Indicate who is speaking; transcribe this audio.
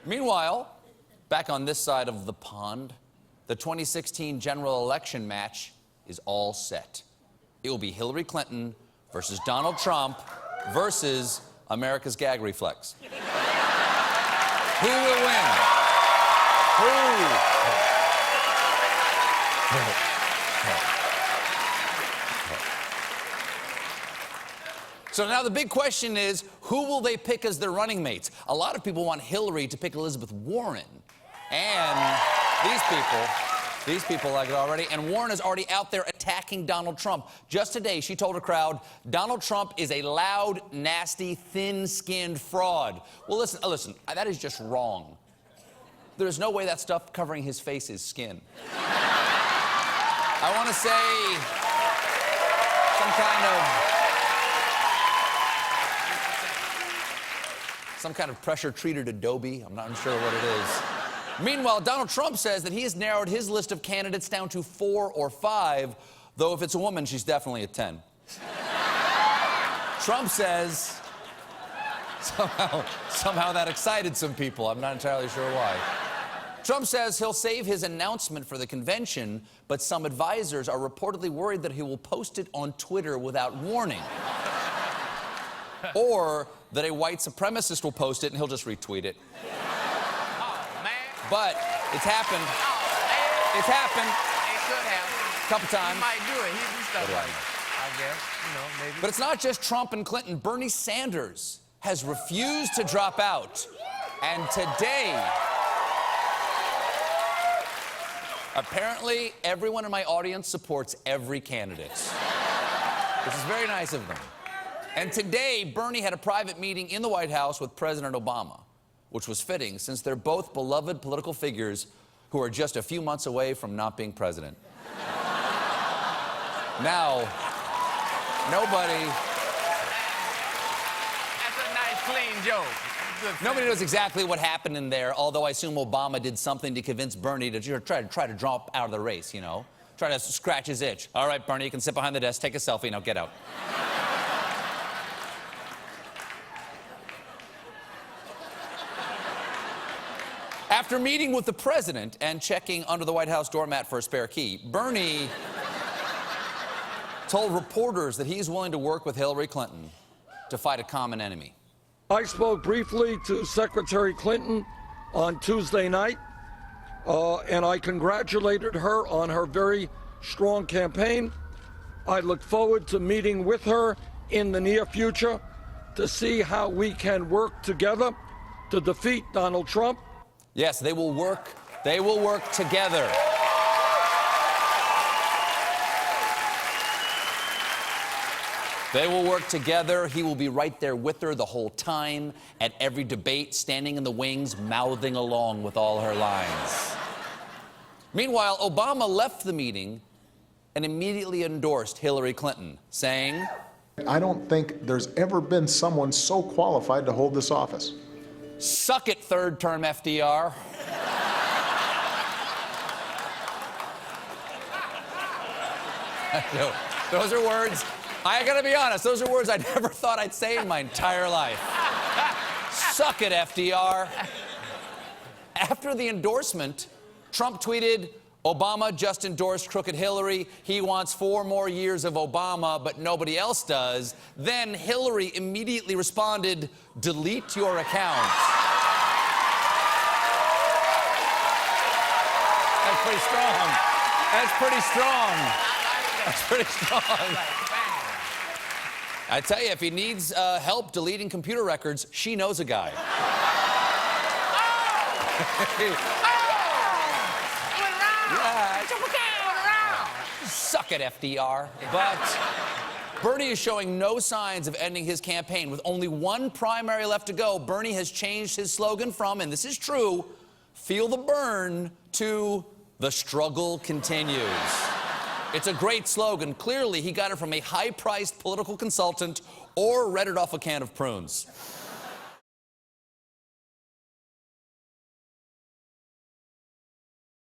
Speaker 1: Meanwhile, back on this side of the pond, the 2016 general election match is all set. It will be Hillary Clinton versus Donald Trump versus America's gag reflex. Who will win? So now the big question is, who will they pick as their running mates? A lot of people want Hillary to pick Elizabeth Warren. And these people like it already. And Warren is already out there attacking Donald Trump. Just today, she told her crowd, Donald Trump is a loud, nasty, thin-skinned fraud. Well, listen, that is just wrong. There's no way that stuff covering his face is skin. I want to say some kind of pressure-treated Adobe. I'm not sure what it is. Meanwhile, Donald Trump says that he has narrowed his list of candidates down to 4 or 5, though if it's a woman, she's definitely a 10. Trump says somehow that excited some people. I'm not entirely sure why. Trump says he'll save his announcement for the convention, but some advisors are reportedly worried that he will post it on Twitter without warning. Or that a white supremacist will post it and he'll just retweet it. But it's happened. It's happened.
Speaker 2: It could happen.
Speaker 1: A couple times.
Speaker 2: He might do it. He do stuff like that, I guess. You know, maybe.
Speaker 1: But it's not just Trump and Clinton. Bernie Sanders has refused to drop out. And today, apparently, everyone in my audience supports every candidate. Which is very nice of them. And today, Bernie had a private meeting in the White House with President Obama, which was fitting since they're both beloved political figures who are just a few months away from not being president. Now, nobody...
Speaker 2: That's a nice, clean joke.
Speaker 1: Nobody knows exactly what happened in there, although I assume Obama did something to convince Bernie to try to drop out of the race, you know? Try to scratch his itch. All right, Bernie, you can sit behind the desk, take a selfie, now get out. After meeting with the president and checking under the White House doormat for a spare key, Bernie told reporters that he's willing to work with Hillary Clinton to fight a common enemy.
Speaker 3: I spoke briefly to Secretary Clinton on Tuesday night, and I congratulated her on her very strong campaign. I look forward to meeting with her in the near future to see how we can work together to defeat Donald Trump.
Speaker 1: Yes, they will work together. They will work together. He will be right there with her the whole time, at every debate, standing in the wings, mouthing along with all her lines. Meanwhile, Obama left the meeting and immediately endorsed Hillary Clinton, saying,
Speaker 4: I don't think there's ever been someone so qualified to hold this office.
Speaker 1: Suck it, third-term FDR. No, those are words, I gotta be honest, those are words I never thought I'd say in my entire life. Suck it, FDR. After the endorsement, Trump tweeted, Obama just endorsed crooked Hillary. He wants 4 more years of Obama, but nobody else does. Then Hillary immediately responded, delete your account. That's pretty strong. That's pretty strong. That's pretty strong. I tell you, if he needs help deleting computer records, she knows a guy. Suck it, FDR. But Bernie is showing no signs of ending his campaign. With only one primary left to go, Bernie has changed his slogan from, and this is true, feel the burn, to the struggle continues. It's a great slogan. Clearly, he got it from a high-priced political consultant or read it off a can of prunes.